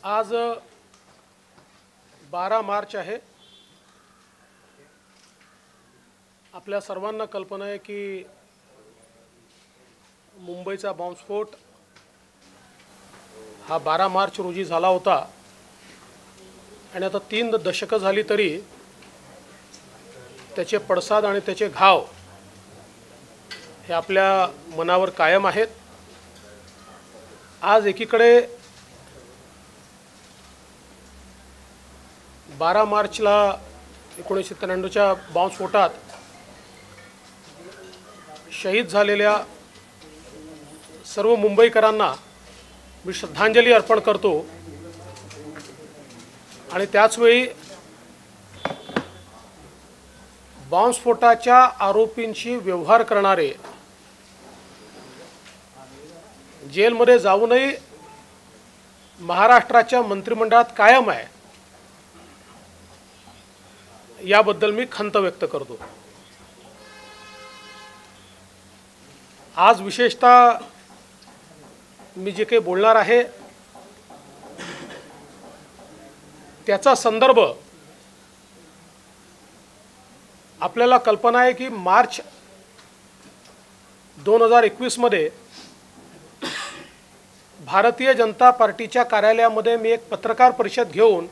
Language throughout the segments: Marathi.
आज 12 मार्च आहे। आपल्या सर्वांना कल्पना आहे की मुंबईचा बॉम्बस्फोट हा 12 मार्च रोजी झाला होता आणि आता 3 दशकं झाली तरी त्याचे पडसाद आणि त्याचे घाव हे आपल्या मनावर कायम आहेत। आज एकीकडे 12 मार्चला 1993च्या बॉम्बस्फोटात शहीद झालेल्या सर्व मुंबईकरांना मी श्रद्धांजली अर्पण करतो आणि त्याचवेळी बॉम्बस्फोटाच्या आरोपींशी व्यवहार करणारे जेलमध्ये जाऊनही महाराष्ट्राच्या मंत्रिमंडळात कायम आहे याबद्दल मी खंत व्यक्त करतो। आज विशेषतः मी जे काही बोलणार आहे त्याचा संदर्भ आपल्याला कल्पना आहे की मार्च 2021 मध्ये भारतीय जनता पार्टीच्या कार्यालयामध्ये मी एक पत्रकार परिषद घेऊन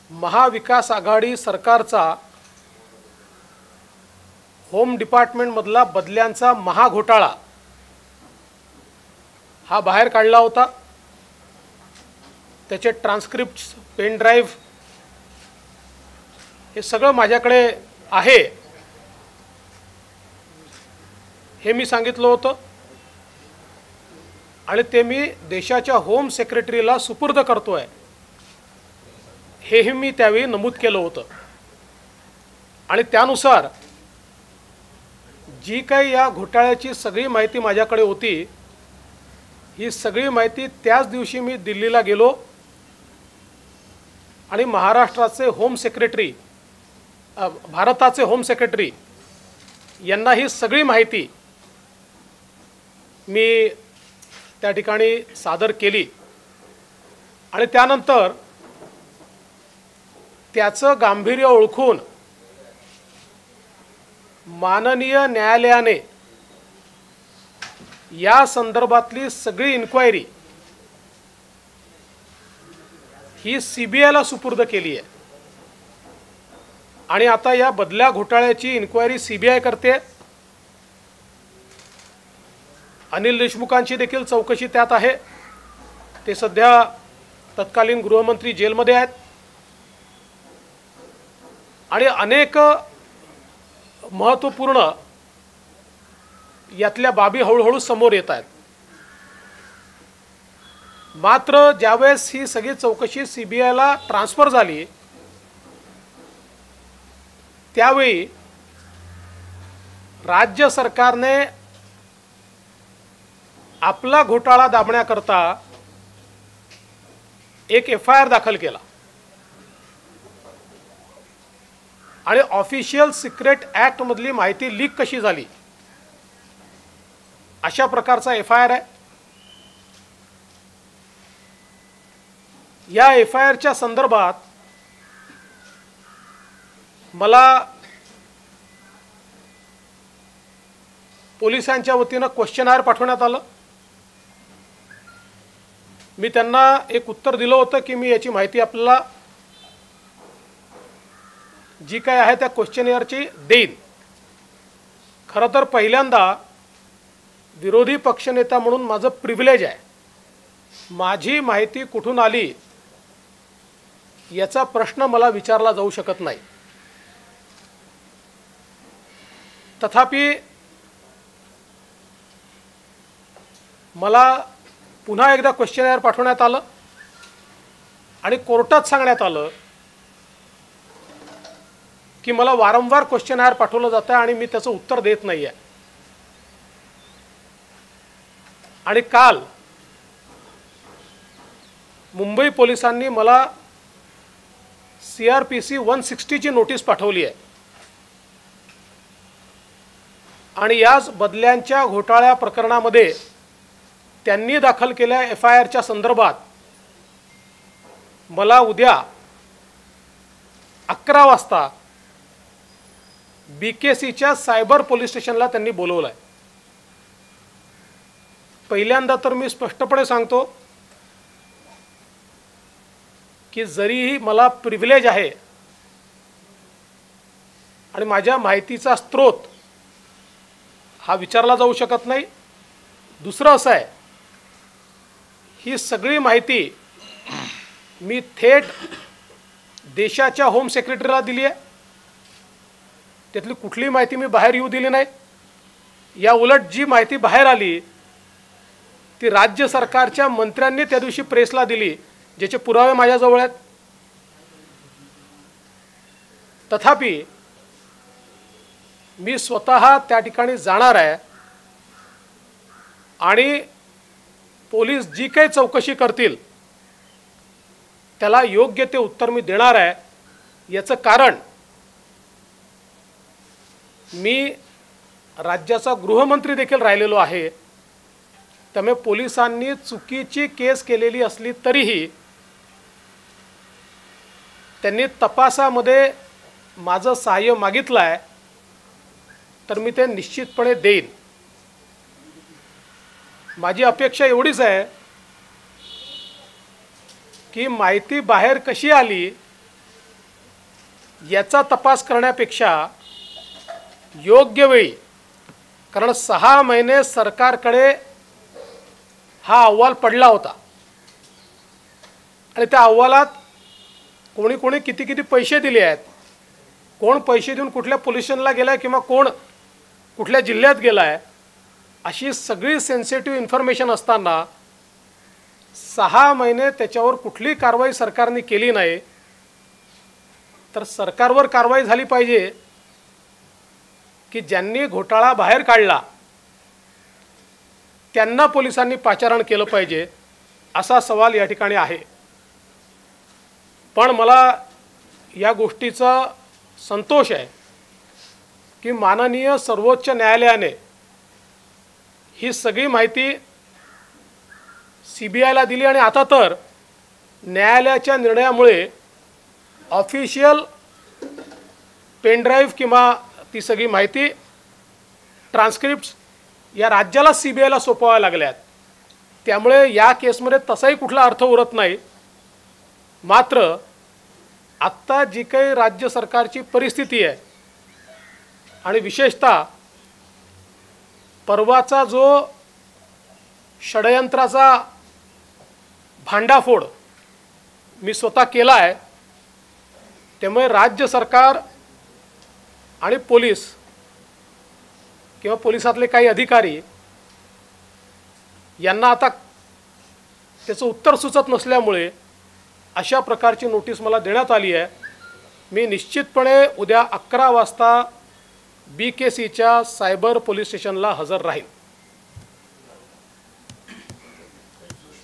महाविकास आघाडी सरकारचा होम डिपार्टमेंटमधला बदल्यांचा महाघोटाळा हा बाहेर काढला होता। त्याचे ट्रान्सक्रिप्ट्स, पेन ड्राइव्ह हे सगळं माझ्याकडे आहे हे मी सांगितलं होतं आणि ते मी देशाच्या होम सेक्रेटरीला सुपूर्द करतोय हेही मी त्यावेळी नमूद केलं होतं आणि त्यानुसार जी काही या घोटाळ्याची सगळी माहिती माझ्याकडे होती ही सगळी माहिती त्याच दिवशी मी दिल्लीला गेलो आणि महाराष्ट्राचे होम सेक्रेटरी भारताचे होम सेक्रेटरी यांना ही सगळी माहिती मी त्या ठिकाणी सादर केली आणि त्यानंतर त्याचं गांभीर्य ओळखून माननीय न्यायालयाने या संदर्भातली सगळी इन्क्वायरी ही सीबीआयला सुपूर्द केली आहे आणि आता या बदल्या घोटाळ्याची इन्क्वायरी सीबीआय करते। अनिल देशमुखांची देखील चौकशी त्यात आहे। ते सध्या तत्कालीन गृहमंत्री जेलमध्ये आहेत आणि अनेक महत्त्वपूर्ण यातल्या बाबी हळूहळू समोर येत आहेत। मात्र ज्यावेळेस ही सगळी चौकशी सीबीआयला ट्रान्सफर झाली त्यावेळी राज्य सरकारने आपला घोटाळा दाबण्याकरता एक एफआयआर दाखल केला आणि ऑफिशियल सिक्रेट ॲक्ट मधली माहिती लीक कशी झाली अशा प्रकारचा एफआयआर आहे। या एफआयआरच्या संदर्भात मला पोलिसांच्या वतीनं क्वेश्चनर पाठवण्यात आलं। मी त्यांना एक उत्तर दिलं होतं की मी याची माहिती आपल्याला जी काय आहे त्या क्वेश्चनरची देईन। खरं तर पहिल्यांदा विरोधी पक्षनेता म्हणून माझं प्रिव्हिलेज आहे, माझी माहिती कुठून आली याचा प्रश्न मला विचारला जाऊ शकत नाही। तथापि मला पुन्हा एकदा क्वेश्चनर पाठवण्यात आलं आणि कोर्टात सांगण्यात आलं की मला वारंवार क्वेश्चनर पाठवलं जातं आणि मी त्याचं उत्तर देत नाही आहे। आणि काल मुंबई पोलिसांनी मला CRPC 160 ची नोटीस पाठवली आहे आणि याच बदल्यांच्या घोटाळ्या प्रकरणामध्ये त्यांनी दाखल केलेल्या एफआयआरच्या संदर्भात मला उद्या 11 वाजता BKCच्या सायबर पोलीस स्टेशनला त्यांनी बोलवलं आहे। पहिल्यांदा तर मी स्पष्टपणे सांगतो की जरीही मला प्रिव्हिलेज आहे आणि माझ्या माहितीचा स्रोत हा विचारला जाऊ शकत नाही। दुसरं असं आहे, ही सगळी माहिती मी थेट देशाच्या होम सेक्रेटरीला दिली आहे। त्यातली कुठलीही माहिती मी बाहेर येऊ दिली नाही। या उलट जी माहिती बाहेर आली ती राज्य सरकारच्या मंत्र्यांनी त्या दिवशी प्रेसला दिली, ज्याचे पुरावे माझ्याजवळ आहेत। तथापि मी स्वतः त्या ठिकाणी जाणार आहे आणि पोलीस जी काही चौकशी करतील त्याला योग्य ते उत्तर मी देणार आहे। याचं कारण मी राज्याचा गृहमंत्री देखील राहिलेलो आहे, त्यामुळे पोलिसांनी चुकीची केस केलेली असली तरीही त्यांनी तपासामध्ये माझं सहाय्य मागितलं आहे, तर मी ते निश्चितपणे देईन। माझी अपेक्षा एवढीच आहे की माहिती बाहेर कशी आली याचा तपास करण्यापेक्षा योग्य वेळी, कारण 6 महिने सरकारकडे हा अहवाल पडला होता आणि त्या अहवालात कोणी कोणी किती किती पैसे दिले आहेत, कोण पैसे देऊन कुठल्या पोलीस स्टेशनला गेलाय किंवा कोण कुठल्या जिल्ह्यात गेलाय, अशी सगळी सेन्सिटिव्ह इन्फॉर्मेशन असताना 6 महिने त्याच्यावर कुठलीही कारवाई सरकारने केली नाही। तर सरकारवर कारवाई झाली पाहिजे की ज्यांनी घोटाळा बाहेर काढला त्यांना पोलिसांनी पाचारण केलं पाहिजे, असा सवाल या ठिकाणी आहे। पण मला या गोष्टीचा संतोष आहे की माननीय सर्वोच्च न्यायालयाने ही सगळी माहिती CBIला दिली आणि आता तर न्यायालयाच्या निर्णयामुळे ऑफिशियल पेनड्राईव्ह किंवा ती सगळी माहिती ट्रान्स्क्रिप्ट्स या राज्याला CBIला सोपवाव्या लागल्यात। त्यामुळे या केसमध्ये तसाही कुठला अर्थ उरत नाही। मात्र आत्ता जी काही राज्य सरकारची परिस्थिती आहे आणि विशेषतः परवाचा जो षडयंत्राचा भांडाफोड मी स्वतः केला आहे, त्यामुळे राज्य सरकार आणि पोलीस किंवा पोलिसातले काही अधिकारी यांना आता त्याचं उत्तर सुचत नसल्यामुळे अशा प्रकारची नोटीस मला देण्यात आली आहे। मी निश्चितपणे उद्या 11 वाजता BKCच्या सायबर पोलीस स्टेशनला हजर राहील।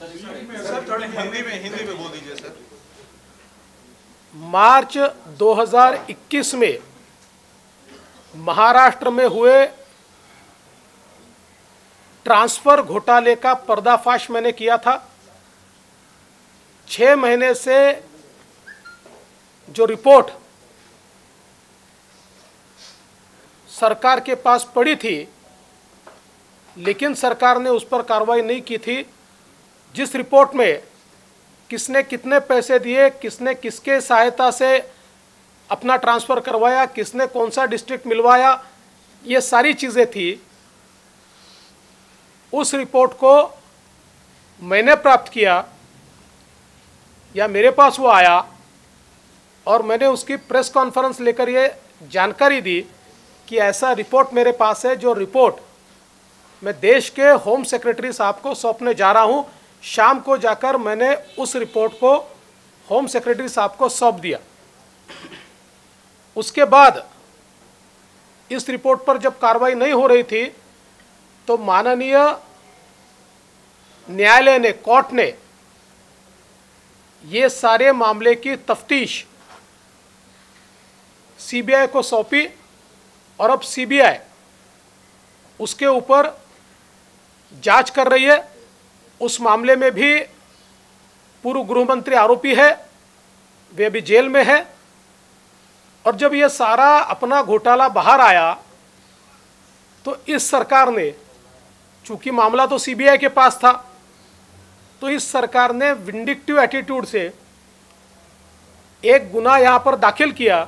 हिंदी में बोल दीजिए सर। मार्च 2021 में महाराष्ट्र में हुए ट्रांसफर घोटाले का पर्दाफाश मैंने किया था। 6 महीने से जो रिपोर्ट सरकार के पास पड़ी थी, लेकिन सरकार ने उस पर कार्रवाई नहीं की थी। जिस रिपोर्ट में किसने कितने पैसे दिए, किसने किसके सहायता से अपना ट्रांसफ़र करवाया, किसने कौन सा डिस्ट्रिक्ट मिलवाया, ये सारी चीज़ें थी। उस रिपोर्ट को मैंने प्राप्त किया या मेरे पास वो आया और मैंने उसकी प्रेस कॉन्फ्रेंस लेकर ये जानकारी दी कि ऐसा रिपोर्ट मेरे पास है, जो रिपोर्ट मैं देश के होम सेक्रेटरी साहब को सौंपने जा रहा हूँ। शाम को जाकर मैंने उस रिपोर्ट को होम सेक्रेटरी साहब को सौंप दिया। उसके बाद इस रिपोर्ट पर जब कार्रवाई नहीं हो रही थी तो माननीय न्यायालय ने, कोर्ट ने ये सारे मामले की तफ्तीश CBI को सौंपी और अब CBI उसके ऊपर जांच कर रही है। उस मामले में भी पूर्व गृह मंत्री आरोपी है वे अभी जेल में है। और जब ये सारा अपना घोटाला बाहर आया तो इस सरकार ने, चूंकि मामला तो सीबीआई के पास था, तो इस सरकार ने विंडिक्टिव एटीट्यूड से एक गुनाह यहाँ पर दाखिल किया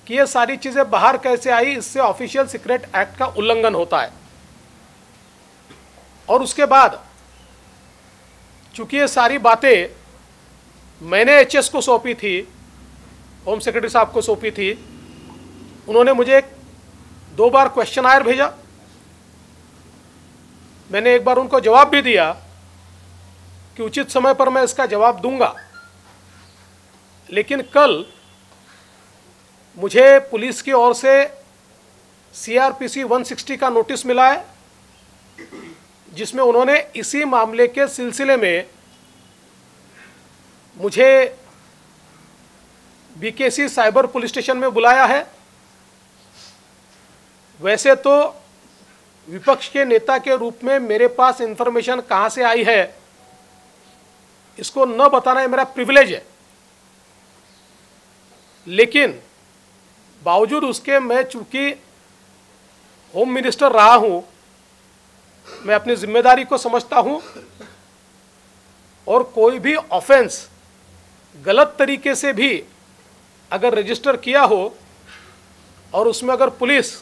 कि ये सारी चीज़ें बाहर कैसे आई, इससे ऑफिशियल सीक्रेट एक्ट का उल्लंघन होता है। और उसके बाद चूंकि ये सारी बातें मैंने एचएस को सौंपी थी, होम सेक्रेटरी साहब को सौंपी थी, उन्होंने मुझे 2 बार क्वेश्चन भेजा। मैंने एक बार उनको जवाब भी दिया कि उचित समय पर मैं इसका जवाब दूंगा। लेकिन कल मुझे पुलिस की ओर से सीआरपीसी 160 का नोटिस मिला है, जिसमें उन्होंने इसी मामले के सिलसिले में मुझे बीकेसी साइबर पुलिस स्टेशन में बुलाया है। वैसे तो विपक्ष के नेता के रूप में मेरे पास इंफॉर्मेशन कहां से आई है, इसको न बताना ये मेरा प्रिविलेज है, लेकिन बावजूद उसके मैं चूंकि होम मिनिस्टर रहा हूं, मैं अपनी जिम्मेदारी को समझता हूं, और कोई भी ऑफेंस गलत तरीके से भी अगर रजिस्टर किया हो और उसमें अगर पुलिस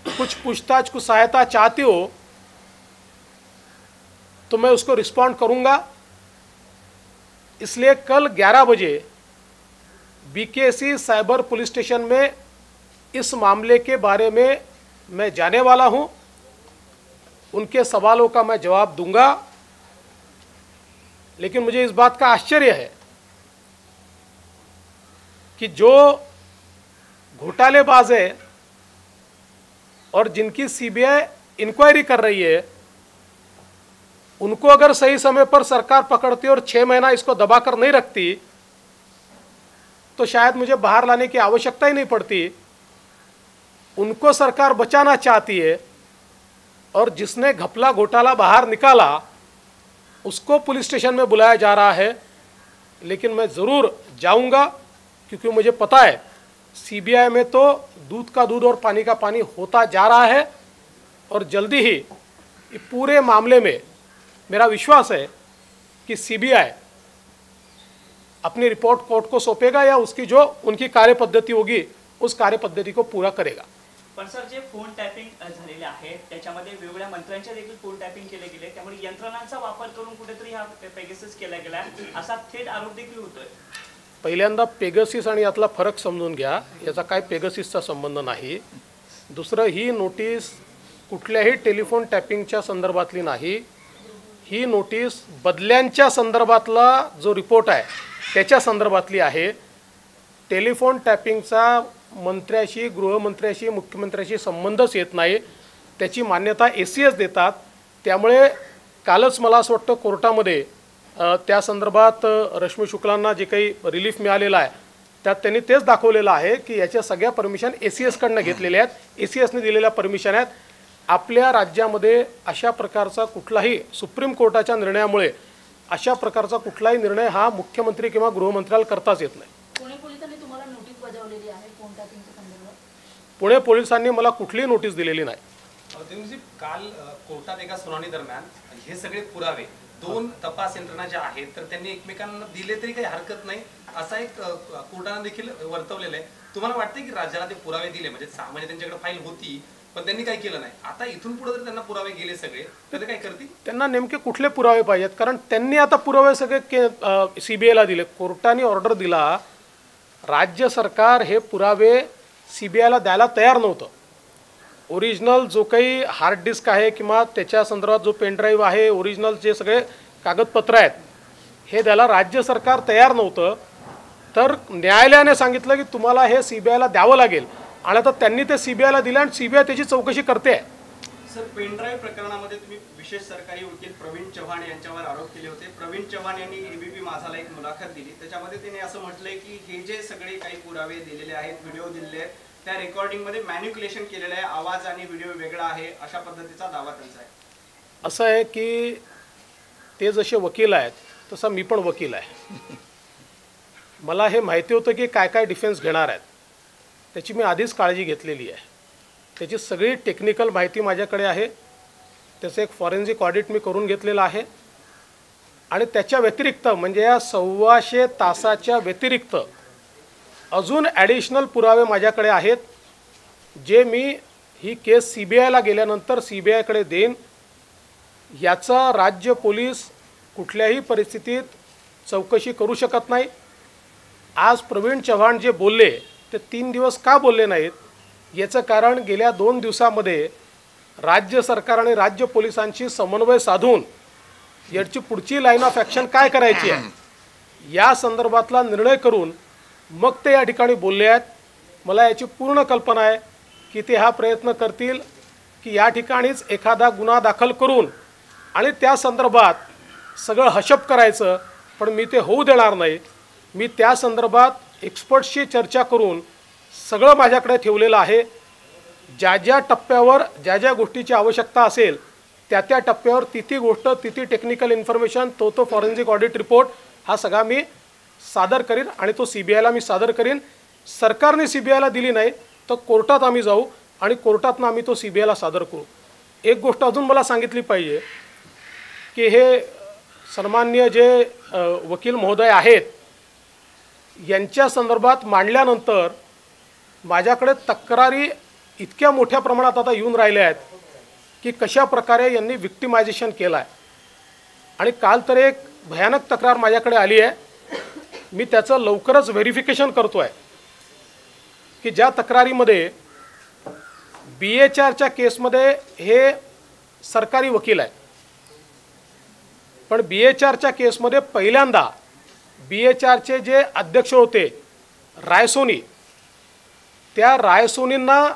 कुछ पूछताछ को सहायता चाहती हो तो मैं उसको रिस्पॉन्ड करूंगा। इसलिए कल 11 बजे बीकेसी साइबर पुलिस स्टेशन में इस मामले के बारे में मैं जाने वाला हूं, उनके सवालों का मैं जवाब दूंगा। लेकिन मुझे इस बात का आश्चर्य है कि जो घोटालेबाज है और जिनकी सीबीआई इंक्वायरी कर रही है, उनको अगर सही समय पर सरकार पकड़ती और 6 महीना इसको दबाकर नहीं रखती तो शायद मुझे बाहर लाने की आवश्यकता ही नहीं पड़ती। उनको सरकार बचाना चाहती है और जिसने घपला घोटाला बाहर निकाला उसको पुलिस स्टेशन में बुलाया जा रहा है। लेकिन मैं ज़रूर जाऊंगा, क्योंकि मुझे पता है सीबीआई में तो दूध का दूध और पानी का पानी होता जा रहा है, और जल्दी ही पूरे मामले में मेरा विश्वास है कि सीबीआई अपनी रिपोर्ट कोर्ट को सौंपेगा या उसकी जो उनकी कार्यपद्धती होगी उस कार्यपद्धती को पूरा करेगा। पण सर, जे फोन टॅपिंग झालेले आहे त्याच्यामध्ये वेगवेगळ्या मंत्र्यांचे देखील फोन टॅपिंग केले गेले, त्यामुळे यंत्रणांचा वापर करून कुठेतरी हा पेगासस केला गेला असा थेट आरोप देखील होतोय। पहिल्यांदा पेगासिस आणि यातला फरक समजून घ्या, याचा काय पेगासिसचा संबंध नाही। दुसरं, ही नोटीस कुठल्याही टेलिफोन टॅपिंगच्या संदर्भातली नाही, ही नोटीस बदल्यांच्या संदर्भातला जो रिपोर्ट आहे त्याच्या संदर्भातली आहे। टेलिफोन टॅपिंगचा मंत्र्याशी, गृहमंत्र्याशी, मुख्यमंत्र्याशी संबंधच येत नाही, त्याची मान्यता एसीएस देतात। त्यामुळे कालच मला असं वाटतं कोर्टामध्ये त्या संदर्भात रश्मी शुक्लांना जे काही रिलीफ मिळालेला आहे त्यात त्यांनी तेच दाखवलेलं आहे की याच्या सगळ्या परमिशन एसीएसकडनं घेतलेल्या आहेत, एसीएसने दिलेल्या परमिशन आहेत। आपल्या राज्यामध्ये अशा प्रकारचा कुठलाही सुप्रीम कोर्टाच्या निर्णयामुळे अशा प्रकारचा कुठलाही निर्णय हा मुख्यमंत्री किंवा गृहमंत्र्याला करताच येत नाही। पुणे पोलिसांनी तुम्हाला नोटीस बजावलेली आहे फोन टॅपिंगच्या संदर्भात? पुणे पोलिसांनी मला कुठलीही नोटीस दिलेली नाही। देवजी, काल कोर्टात एका सुनावणी दरम्यान हे सगळे पुरावे 2 तपास यंत्रणा ज्या आहेत तर त्यांनी एकमेकांना दिले तरी काही हरकत नाही असा एक कोर्टाने देखील वर्तवलेलं आहे। तुम्हाला वाटतं की राज्याला ते पुरावे दिले, म्हणजे सामान्य त्यांच्याकडे फाईल होती पण त्यांनी काही केलं नाही, आता इथून पुढे जर त्यांना पुरावे गेले सगळे तर ते काय करतील? त्यांना नेमके कुठले पुरावे पाहिजेत? कारण त्यांनी आता पुरावे सगळे सीबीआयला दिले, कोर्टाने ऑर्डर दिला, राज्य सरकार हे पुरावे सीबीआयला द्यायला तयार नव्हतं। ओरिजिनल जो काही हार्ड डिस्क आहे किंवा त्याच्या संदर्भात जो पेन ड्राईव्ह आहे, ओरिजिनल जे सगळे कागदपत्र आहेत हे द्यायला राज्य सरकार तयार नव्हतं। तर न्यायालयाने सांगितलं की तुम्हाला हे सीबीआयला द्यावं लागेल, आणि आता त्यांनी ते सीबीआयला दिलं आणि सीबीआय त्याची चौकशी करते। सर, पेनड्राईव्ह प्रकरणामध्ये तुम्ही विशेष सरकारी वकील प्रवीण चव्हाण यांच्यावर आरोप केले होते। प्रवीण चव्हाण यांनी एबीपी माझाला एक मुलाखत दिली, त्याच्यामध्ये त्यांनी असं म्हटलंय की हे जे सगळे काही पुरावे दिलेले आहेत, व्हिडिओ दिलेले आहेत, त्या रेकॉर्डिंगमध्ये मॅन्युप्युलेशन केलेलं आहे, आवाज आणि व्हिडिओ वेगळा आहे, अशा पद्धतीचा दावा त्यांचा आहे। असं आहे की ते जसे वकील आहेत तसा मी पण वकील आहे, मला हे माहिती होतं की काय काय डिफेन्स घेणार आहेत, त्याची मी आधीच काळजी घेतलेली आहे. त्याची सगळी टेक्निकल माहिती माझ्याकडे आहे. त्याचं एक फॉरेन्सिक ऑडिट मी करून घेतलेलं आहे. आणि त्याच्या व्यतिरिक्त म्हणजे या 125 तासाच्या व्यतिरिक्त अजून ॲडिशनल पुरावे माझ्याकडे आहेत, जे मी ही केस CBIला गेल्यानंतर CBIकडे देईन. याचा राज्य पोलीस कुठल्याही परिस्थितीत चौकशी करू शकत नाही. आज प्रवीण चव्हाण जे बोलले ते 3 दिवस का बोलले नाहीत, याचं कारण गेल्या 2 दिवसामध्ये राज्य सरकार आणि राज्य पोलिसांशी समन्वय साधून याची पुढची लाईन ऑफ ॲक्शन काय करायची आहे या संदर्भातला निर्णय करून मग ते या ठिकाणी बोलले आहेत. मला याची पूर्ण कल्पना आहे की ते हा प्रयत्न करतील की या ठिकाणीच एखादा गुन्हा दाखल करून आणि त्या संदर्भात सगळं हशप करायचं, पण मी ते होऊ देणार नाही. मी त्या संदर्भात एक्सपर्ट्सशी चर्चा करून सगळं माझ्याकडे ठेवलेलं आहे. ज्या ज्या टप्प्यावर ज्या ज्या गोष्टीची आवश्यकता असेल त्या त्या टप्प्यावर ती गोष्ट ती टेक्निकल इन्फॉर्मेशन तो फॉरेन्सिक ऑडिट रिपोर्ट हा सगळा मी सादर करीन आणि तो CBIला मी सादर करीन. सरकारने CBIला दिली नाही तर कोर्टात आम्ही जाऊ आणि कोर्टातनं आम्ही तो CBIला सादर करू. एक गोष्ट अजून मला सांगितली पाहिजे की हे सन्माननीय जे वकील महोदय आहेत यांच्या संदर्भात मांडल्यानंतर माझ्याकडे तक्रारी इतक्या मोठ्या प्रमाणात आता येऊन राहिल्या आहेत की कशा प्रकारे यांनी विक्टिमायझेशन केलं आहे. आणि काल तर एक भयानक तक्रार माझ्याकडे आली आहे. मी त्याचं लवकरच व्हेरिफिकेशन करतो आहे की ज्या तक्रारीमध्ये BHRच्या केसमध्ये हे सरकारी वकील आहेत, पण BHRच्या केसमध्ये पहिल्यांदा BHRचे जे अध्यक्ष होते रायसोनी, त्या रायसोनींना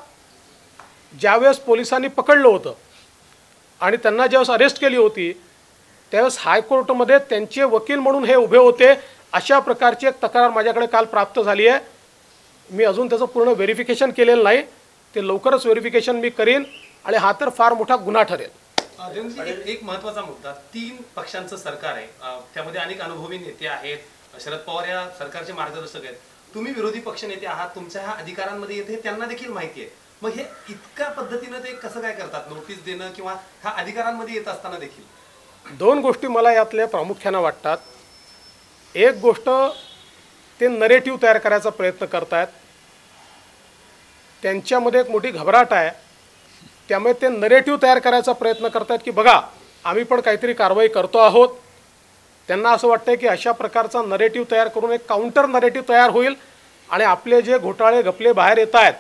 ज्यावेळेस पोलिसांनी पकडलं होतं आणि त्यांना ज्यावेळेस अरेस्ट केली होती त्यावेळेस हायकोर्टमध्ये त्यांचे वकील म्हणून हे उभे होते. अशा प्रकारची एक तक्रार माझ्याकडे काल प्राप्त झाली आहे. मी अजून त्याचं पूर्ण व्हेरिफिकेशन केलेलं नाही. ते लवकरच व्हेरिफिकेशन मी करीन आणि हा तर फार मोठा गुन्हा ठरेल. एक महत्त्वाचा मुद्दा, 3 पक्षांचं सरकार आहे, त्यामध्ये अनेक अनुभवी नेते आहेत. शरद पवार या सरकारचे मार्गदर्शक आहेत. तुम्ही विरोधी पक्ष नेते आहात, तुमच्या ह्या अधिकारांमध्ये येते हे त्यांना देखील माहिती आहे. मग हे इतक्या पद्धतीनं ते कसं काय करतात, नोटीस देणं किंवा ह्या अधिकारांमध्ये येत असताना देखील? 2 गोष्टी मला यातल्या प्रामुख्यानं वाटतात. एक गोष्ट ते नरेटिव्ह तयार करायचा प्रयत्न करतायत. त्यांच्यामध्ये एक मोठी घबराट आहे. त्यामुळे ते नरेटिव्ह तयार करायचा प्रयत्न करतायत की बघा आम्ही पण काहीतरी कारवाई करतो आहोत. त्यांना असं वाटतं की अशा प्रकारचा नरेटिव्ह तयार करून एक काउंटर नरेटिव्ह तयार होईल आणि आपले जे घोटाळे घपले बाहेर येत आहेत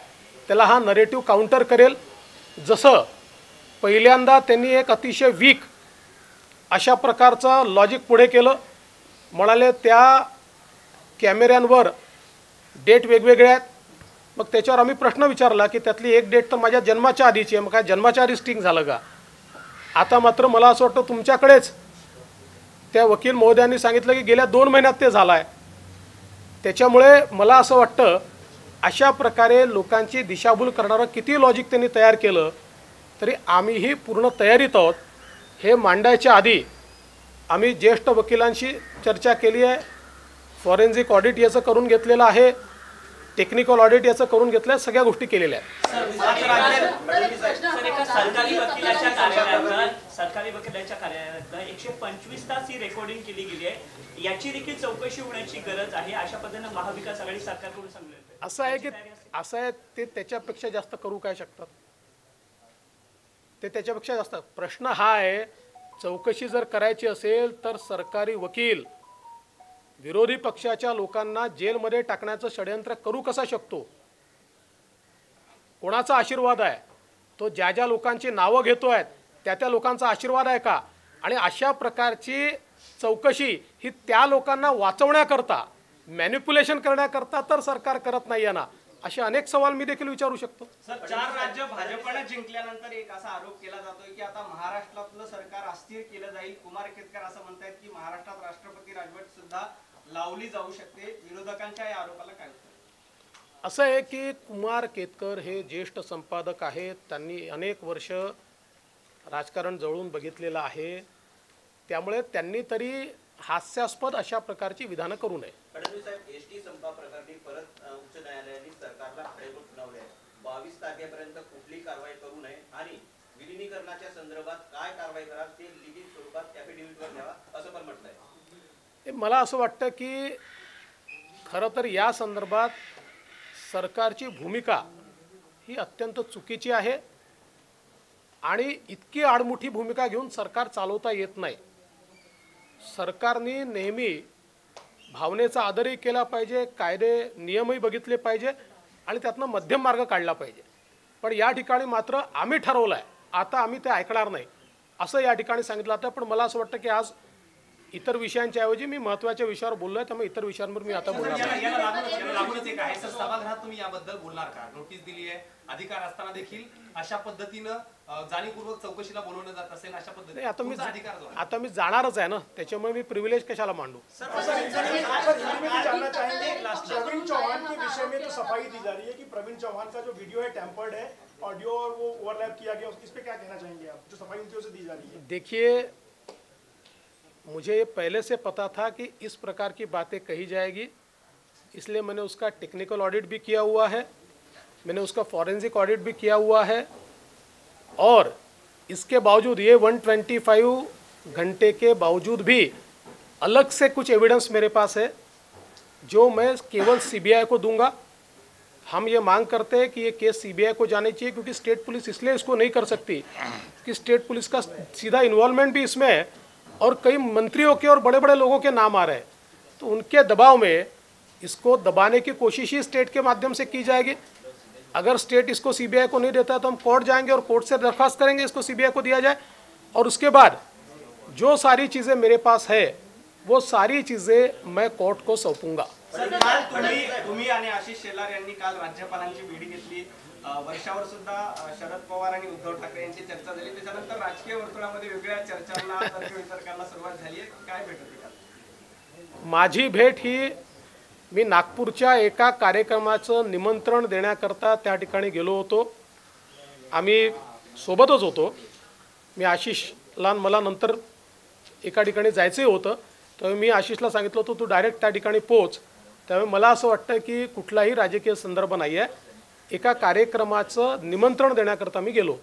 त्याला हा नरेटिव्ह काउंटर करेल. जसं पहिल्यांदा त्यांनी एक अतिशय वीक अशा प्रकारचा लॉजिक पुढे केलं. म्हणाले त्या कॅमेऱ्यांवर डेट वेगवेगळे आहेत. मग त्याच्यावर आम्ही प्रश्न विचारला की त्यातली एक डेट तर माझ्या जन्माच्या आधीची आहे, मग काय जन्माच्या आधी स्टिंग झालं का? आता मात्र मला असं वाटतं तुमच्याकडेच त्या वकील महोदयांनी सांगितलं की गेल्या 2 महिन्यात ते झालं आहे. त्याच्यामुळे मला असं वाटतं अशा प्रकारे लोकांची दिशाभूल करणारं किती लॉजिक त्यांनी तयार केलं तरी आम्हीही पूर्ण तयारीत आहोत. हे मांडायच्या आधी आम्ही ज्येष्ठ वकिलांशी चर्चा केली आहे. फॉरेन्सिक ऑडिट याचं करून घेतलेलं आहे, टेक्निकल ऑडिट याचं करून घेतलं आहे, सगळ्या गोष्टी केलेल्या आहेत. सरकारी वकिलाच्या कार्यालयात 125 तास ही रेकॉर्डिंग केली गेली आहे. याची देखील चौकशी होण्याची गरज आहे अशा पद्धतीने महाविकास आघाडी सरकारकडून सांगितलं. असं आहे ते त्याच्यापेक्षा जास्त करू काय शकतात? ते त्याच्यापेक्षा जास्त. प्रश्न हा आहे चौकशी जर करायची असेल तर सरकारी वकील विरोधी पक्षाच्या लोकांना जेलमध्ये टाकण्याचं षडयंत्र करू कसा शकतो? कोणाचा आशीर्वाद आहे तो? ज्या ज्या लोकांची नावं घेतो आहेत त्या त्या लोकांचा आशीर्वाद आहे का? आणि अशा प्रकारची चौकशी ही त्या लोकांना वाचवण्याकरता, मॅनिप्युलेशन करण्याकरता तर सरकार करत नाही आहे ना? असे अनेक सवाल मी देखील विचारू शकतो. सर, 4 राज्य भाजपने जिंकल्यानंतर एक असा आरोप केला जातोय की आता महाराष्ट्रातलं सरकार अस्थिर केलं जाईल. कुमार केतकर असं म्हणतात की महाराष्ट्रात राष्ट्रपती राजवट सुद्धा लावली जाऊ शकते. विरोधकांच्या या आरोपाला काय उत्तर? असं आहे की कुमार केतकर हे ज्येष्ठ संपादक आहेत. त्यांनी अनेक वर्ष राजकारण जवळून बघितलेलं आहे. त्यामुळे त्यांनी तरी हास्यास्पद अशा प्रकारची विधानं करू नये. फडणवीस साहेब, एसटी संपाप्रकरणी परत उच्च न्यायालयाने सरकारला आडेमुख सुनावले आहे. 22 तारखेपर्यंत कुठली कारवाई करू नये आणि विलिनीकरणाच्या संदर्भात काय कारवाई कराल ते लिखित स्वरूपात ॲफिडेव्हिटवर द्यावा असं पण म्हटलंय. मला असं वाटतं की खरं तर या संदर्भात सरकारची भूमिका ही अत्यंत चुकीची आहे आणि इतकी आडमुठी भूमिका घेऊन सरकार चालवता येत नाही. सरकारने नेहमी भावनेचा आदरही केला पाहिजे, कायदे नियमही बघितले पाहिजे आणि त्यातनं मध्यम मार्ग काढला पाहिजे. पण या ठिकाणी मात्र आम्ही ठरवलं आहे, आता आम्ही ते ऐकणार नाही असं या ठिकाणी सांगितलं जातं. पण मला असं वाटतं की आज इतर विषयांच्या ऐवजी मी महत्त्वाच्या विषयावर बोललोय, त्यामुळे इतर विषयांवर मी आता बोलणार नाही. याला लागूनच एक आहे सर, सभागृहात तुम्ही याबद्दल बोलणार का? नोटीस दिली आहे, अधिकार असताना देखील अशा पद्धतीनं जाणीवपूर्वक चौकशीला बोलवलं जात असेल अशा नाही, पद्धतीने आता तुमचा अधिकार जो आहे. आता मी जाणारच आहे ना, त्याच्यामुळे मी प्रिव्हिलेज कशाला मांडू. जानना चाहेंगे प्रवीण चौहान के विषय में तो सफाई दी जा रही है कि प्रवीण चौहान का जो वीडियो है टेम्पर्ड है, ऑडियो और वो ओवरलैप किया गया, इस पे क्या कहना चाहेंगे आप, जो सफाई उनकी ओर से दी जा रही है? देखिए, मुझे पहले से पता था कि इस प्रकार की बातें कही जाएगी, इसलिए मैंने उसका टेक्निकल ऑडिट भी किया हुआ है, मैंने उसका फॉरेंसिक ऑडिट भी किया हुआ है और इसके बावजूद ये 125 घंटे के बावजूद भी अलग से कुछ एविडेंस मेरे पास है जो मैं केवल सीबीआई को दूंगा. हम ये मांग करते हैं कि ये केस सीबीआई को जानी चाहिए, क्योंकि स्टेट पुलिस इसलिए इसको नहीं कर सकती कि स्टेट पुलिस का सीधा इन्वॉल्वमेंट भी इसमें है और कई मंत्रियों के और बड़े बड़े लोगों के नाम आ रहे हैं. तो उनके दबाव में इसको दबाने की कोशिश ही स्टेट के माध्यम से की जाएगी. अगर स्टेट इसको सीबीआई को नहीं देता तो हम कोर्ट जाएंगे और कोर्ट से दरख्वास्त करेंगे इसको सीबीआई को दिया जाए और उसके बाद जो सारी चीज़ें मेरे पास है वो सारी चीज़ें मैं कोर्ट को सौंपूंगा. काल तुम्ही आणि आशिष शेलार यांनी काल राज्यपालांची भेटी घेतली. वर्षावर सुद्धा शरद पवार आणि उद्धव ठाकरे यांची चर्चा झाली. त्याच्यानंतर राजकीय वर्तुळामध्ये वेगळ्या चर्चांना तर्कवितर्कांना सुरुवात झाली आहे. काय भेट होती काल? माझी भेट ही मी नागपूरच्या एका कार्यक्रमाचं निमंत्रण देण्याकरता त्या ठिकाणी गेलो होतो. आम्ही सोबतच होतो. मी आशिषला मला नंतर एका ठिकाणी जायचंही होतं, तर मी आशिषला सांगितलं होतं तू डायरेक्ट त्या ठिकाणी पोच. त्यामुळे मला असं वाटतं की कुठलाही राजकीय संदर्भ नाही आहे, एका कार्यक्रमाचं निमंत्रण देण्याकरता मी गेलो.